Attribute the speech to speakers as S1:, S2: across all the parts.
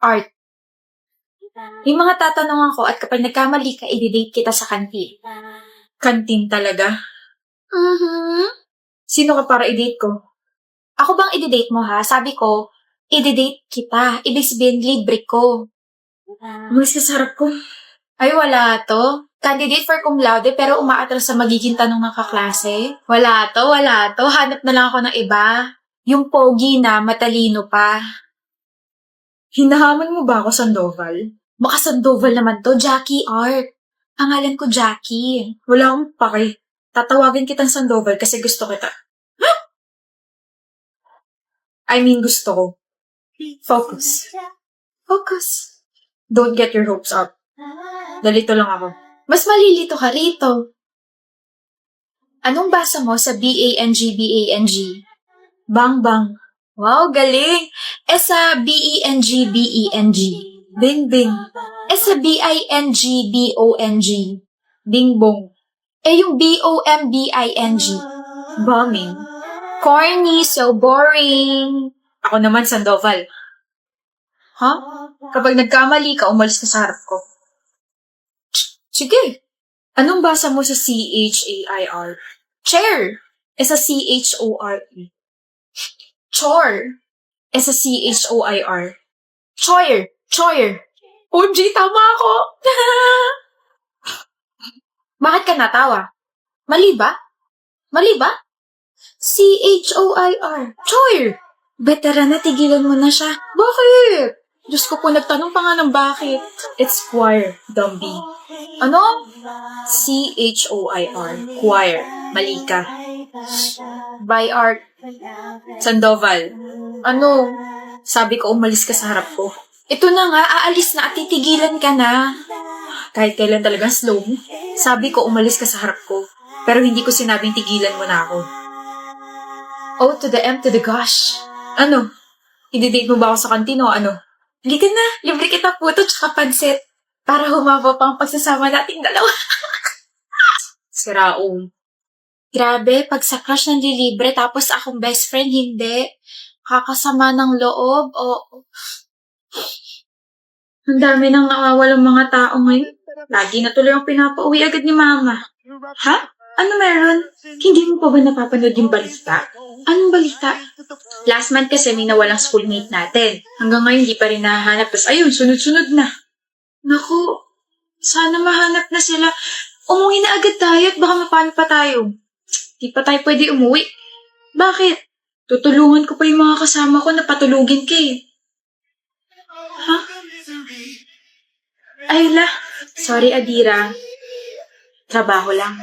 S1: Art. Yung mga tatanungan ko at kapag nagkamali ka, i-date kita sa kantin. Kantin talaga? Sino ka para i-date ko? Ako bang i-date mo ha? Sabi ko, i-date kita. Ibig sabihin, libre ko. Umalis ka sa harap ko. Ay, wala to. Candidate for cum laude pero umaatras sa magiging tanong ng kaklase. Wala to, wala to. Hanap na lang ako ng iba. Yung pogi na, matalino pa. Hinahamon mo ba ako, Sandoval? Baka Sandoval naman to, Jackie Art. Pangalan ko Jackie. Wala akong pake. Tatawagin kitang Sandoval kasi gusto kita. I mean, gusto ko. Focus. Focus. Don't get your hopes up. Dalito lang ako. Mas malilito ka rito. Anong basa mo sa B-A-N-G-B-A-N-G? Bang bang. Wow, galing! Sa B-E-N-G-B-E-N-G. Bing bing. Sa B-I-N-G-B-O-N-G. Bing bong. Yung B-O-M-B-I-N-G. Bombing. Corny, so boring. Ako naman, Sandoval. Ha? Kapag nagkamali ka, umalis ka sa harap ko. Sige. Anong basa mo sa C-H-A-I-R? Chair. Sa C-H-O-R-E. Chore. Sa C-H-O-I-R. Choir. Choir. OG, tama ako. Bakit ka natawa? Mali ba? Mali ba? C-H-O-I-R. Choir. Veteran na, tigilan mo na siya. Bakit? Diyos ko po, nagtanong pa nga ng bakit. It's choir, Dumby. Ano? C-H-O-I-R. Choir. Mali ka. By art. Sandoval. Ano? Sabi ko, umalis ka sa harap ko. Ito na nga, aalis na at titigilan ka na. Kahit kailan talagang slow mo. Sabi ko, umalis ka sa harap ko. Pero hindi ko sinabing tigilan mo na ako. O to the M to the gosh. Ano? I-date mo ba ako sa kantin o ano? Halika na, libre kita puto tsaka pansit. Para humaba pa ang pagsasama nating dalawa. Siraong. Grabe, pag sa crush nanlilibre tapos akong best friend, hindi. Kakasama ng loob o... Ang dami nang nawawalang mga tao ngayon. Lagi na tuloy ang pinapauwi agad ni Mama. Ha? Ano meron? Hindi mo pa ba napapanood yung balita? Anong balita? Last month kasi may nawalang schoolmate natin. Hanggang ngayon hindi pa rin nahahanap. Tapos ayun, sunod-sunod na. Naku, sana mahanap na sila. Umuwi na agad tayo at baka mapano pa tayo. Di pa tayo pwede umuwi. Bakit? Tutulungan ko pa yung mga kasama ko na patulugin ka eh. Ha? Ayla. Sorry, Adira. Trabaho lang.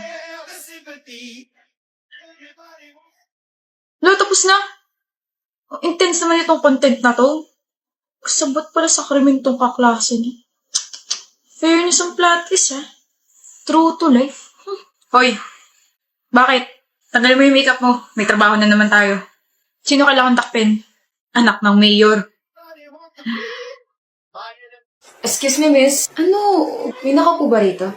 S1: No, tapos na. Intense naman itong content na to. Sabot pala sa krimen tong kaklase niya. Fairness ang plot twist, ha? True to life. Hoy, bakit? Tanggalin mo yung makeup mo. May trabaho na naman tayo. Sino kailangan takpin? Anak ng mayor.
S2: Excuse me, miss. Ano? May nakaupo ba rito?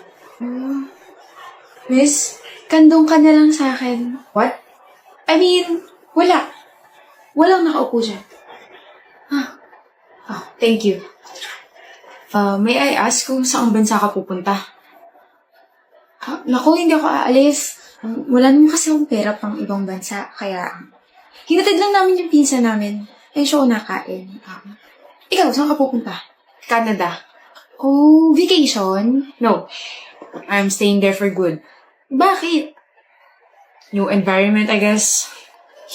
S2: Miss, kandong ka na lang sa akin.
S1: What?
S2: I mean, wala. Walang nakaupo dyan.
S1: Thank you.
S2: May I ask kung saan bansa ka pupunta? Naku, hindi ako aalis. Wala naman kasi akong pera pang ibang bansa, kaya hinatid lang namin yung pinsa namin. Siya ako nakain. Ikaw, saan ka pupunta?
S1: Canada.
S2: Oh, vacation?
S1: No. I'm staying there for good.
S2: Bakit?
S1: New environment, I guess.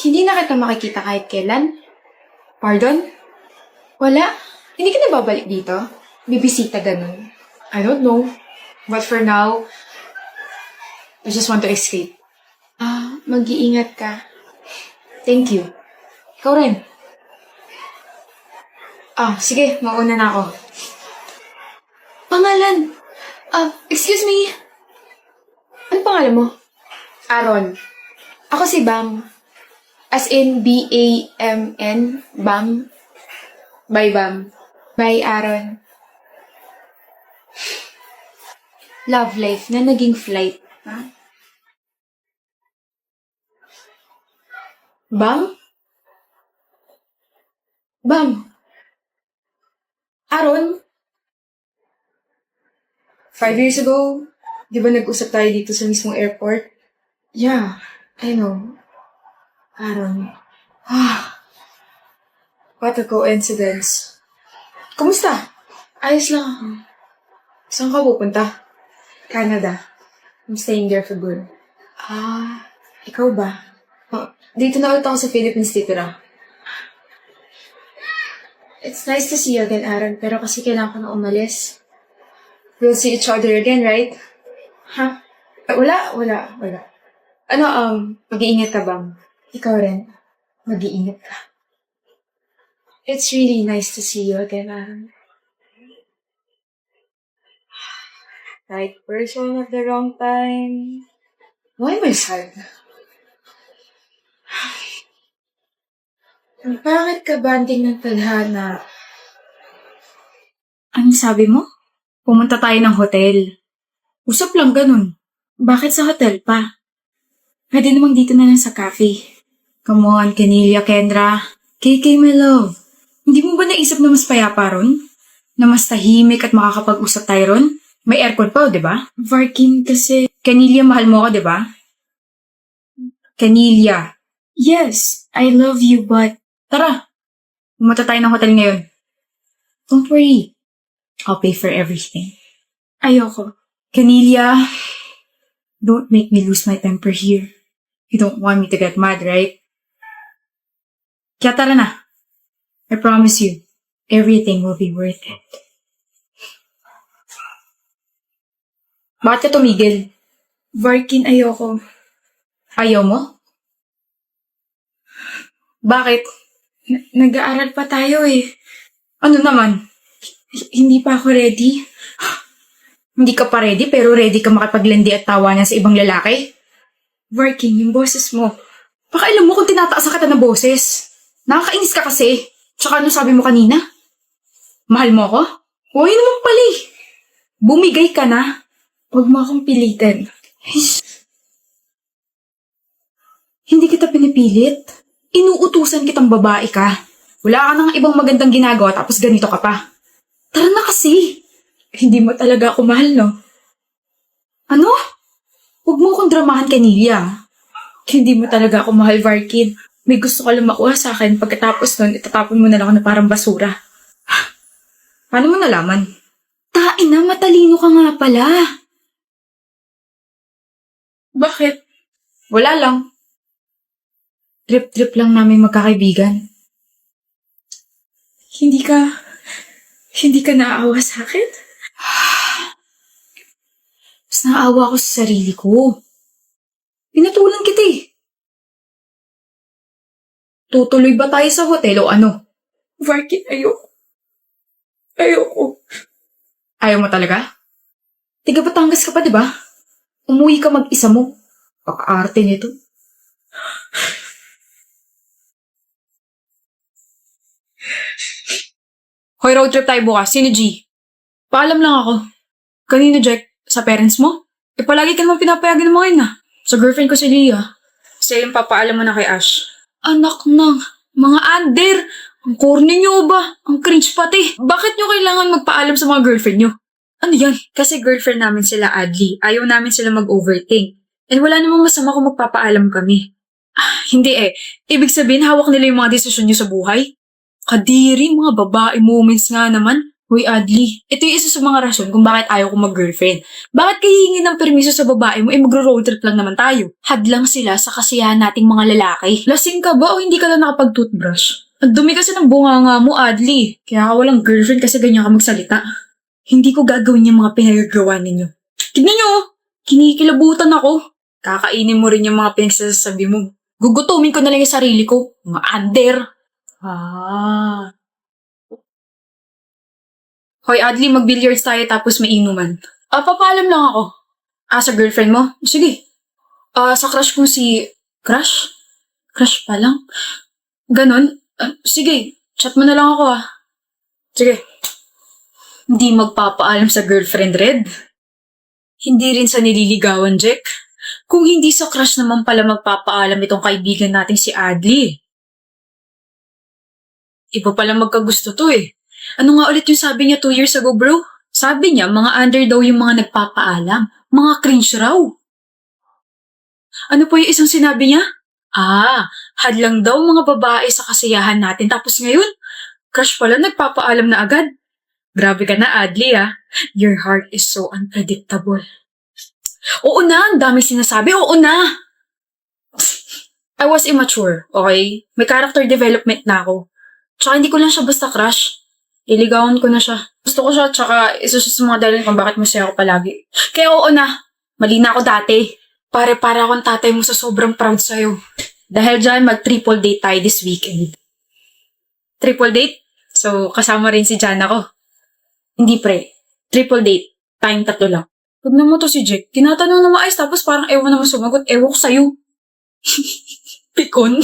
S2: Hindi na kita makikita kahit kailan?
S1: Pardon?
S2: Wala? Hindi ka na babalik dito? Bibisita ganun?
S1: I don't know. But for now, I just want to escape.
S2: Mag-iingat ka.
S1: Thank you.
S2: Ikaw rin.
S1: Sige, mauna na ako.
S2: Pangalan? Excuse me. Ano pangalan mo?
S1: Aaron.
S2: Ako si Bam. As in B-A-M-N. Bam.
S1: Bye, Bam.
S2: Bye, Aaron. Love life na naging flight. Ha? Bam? Bam. Aaron, 5 years ago, di ba nag-usap tayo dito sa mismong airport? Yeah, I know. Aaron. What a coincidence. Kumusta? Ayos lang ako. Saan ka pupunta? Canada. I'm staying there for good. Ikaw ba? Dito na ulit ako sa Philippines titira. It's nice to see you again, Aaron, pero kasi kailangan ko na umalis. We'll see each other again, right? Ha? Wala. Ano, mag-iingat ka bang? Ikaw rin. Mag-iingat ka. It's really nice to see you again, Aaron. Right person at the wrong time. Why am I sad? Bakit ka banding ng tadhana?
S1: Anong sabi mo? Pumunta tayo ng hotel. Usap lang ganun. Bakit sa hotel pa? Pwede namang dito na lang sa cafe. Come on, Canelia, Kendra. KK, my love. Hindi mo ba naisip na mas payapa ron? Na mas tahimik at makakapag-usap tayo ron? May aircon pa, di ba? Varkin kasi... Canelia, mahal mo ako, di ba? Canelia. Yes, I love you, but... Tara, pumunta tayo ng hotel ngayon. Don't worry. I'll pay for everything. Ayoko. Canelia, don't make me lose my temper here. You don't want me to get mad, right? Kaya tara na. I promise you, everything will be worth it. Bakit ka tumigil? Varkin, ayoko. Ayaw mo? Bakit? Nag-aaral pa tayo eh. Ano naman? Hindi pa ako ready. Hindi ka pa ready pero ready ka makipaglandi at tawanan sa ibang lalaki? Varkin, yung boses mo. Baka alam mo kung tinataas ka ng boses. Nakakainis ka kasi. Tsaka ano sabi mo kanina? Mahal mo ako? Huwag naman pala eh. Bumigay ka na. Huwag mo akong pilitin. Hindi kita pinipilit. Inuutusan kitang babae ka. Wala ka nang ibang magandang ginagawa tapos ganito ka pa. Tara na kasi. Hindi mo talaga ako mahal, no? Ano? Huwag mo akong dramahan, Canelia. Hindi mo talaga ako mahal, Varkin. May gusto ka lang makuha sa akin pagkatapos nun, itatapon mo na lang ako na parang basura. Paano mo nalaman? Tain na, matalino ka nga pala. Bakit? Wala lang. Trip-trip lang namin magkakaibigan. Hindi ka naaawa sa akin? Mas naawa ako sa sarili ko. Pinatulan kita eh. Tutuloy ba tayo sa hotel o ano? Varkin, ayoko. Ayaw mo talaga? Tiga Batangas ka pa, di ba? Umuwi ka mag-isa mo. Paka-arte nito. Hoy, road trip tayo bukas. Sino G? Paalam lang ako. Kanino, Jack? Sa parents mo? Palagi ka naman pinapayagan ng mga yun Sa girlfriend ko si Leah. Siya yung papaalam mo na kay Ash. Anak ng mga under! Ang corny nyo ba? Ang cringe pati. Bakit nyo kailangan magpaalam sa mga girlfriend nyo? Ano yan? Kasi girlfriend namin sila, Adli. Ayaw namin sila mag-overthink. And wala namang masama kung magpapaalam kami. Hindi eh. Ibig sabihin, hawak nila yung mga desisyon nyo sa buhay? Kadiri, mga babae moments nga naman. Uy, Adli, ito yung isa sa mga rason kung bakit ayaw ko mag-girlfriend. Bakit kayo hingin ng permiso sa babae mo, magro-road trip lang naman tayo? Hadlang sila sa kasiyahan nating mga lalaki. Lasing ka ba o hindi ka lang nakapag-toothbrush? Ang dumi kasi ng bunganga mo, Adli. Kaya ka walang girlfriend kasi ganyan ka magsalita. Hindi ko gagawin yung mga pinagagawa ninyo. Tignan nyo, kinikilabutan ako. Kakainin mo rin yung mga pinagsasabi mo. Gugutumin ko na lang yung sarili ko. Mga under. Hoy, Adli, mag-billiards tayo tapos may inuman. Papaalam lang ako. Sa girlfriend mo? Sige. Sa crush kong si... Crush? Crush pa lang? Ganon? Sige, chat mo na lang ako Sige. Hindi magpapaalam sa girlfriend, Red. Hindi rin sa nililigawan, Jack. Kung hindi sa crush naman pala magpapaalam itong kaibigan nating si Adli. Iba pala magkagusto to eh. Ano nga ulit yung sabi niya 2 years ago, bro? Sabi niya, mga under daw yung mga nagpapaalam. Mga cringe raw. Ano po yung isang sinabi niya? Hadlang daw mga babae sa kasiyahan natin. Tapos ngayon, crush pala nagpapaalam na agad. Grabe ka na, Adli, ah. Your heart is so unpredictable. Oo na, ang daming sinasabi. Oo na! I was immature, okay? May character development na ako. Tsaka hindi ko lang siya basta crush. Iligawan ko na siya. Gusto ko siya, tsaka isa siya sa mga dahilan kung bakit masaya ako palagi. Kaya oo na, mali na ako dati. Para akong tatay mo sa sobrang proud sa'yo. Dahil dyan, mag-triple date tayo this weekend. Triple date? So, kasama rin si Jana ko. Hindi pre. Triple date. Tayong 3 lang. Huwag naman to si Jack. Tinatanong na maayos tapos parang ewan naman sumagot. Ewan ko sa'yo. Pikon.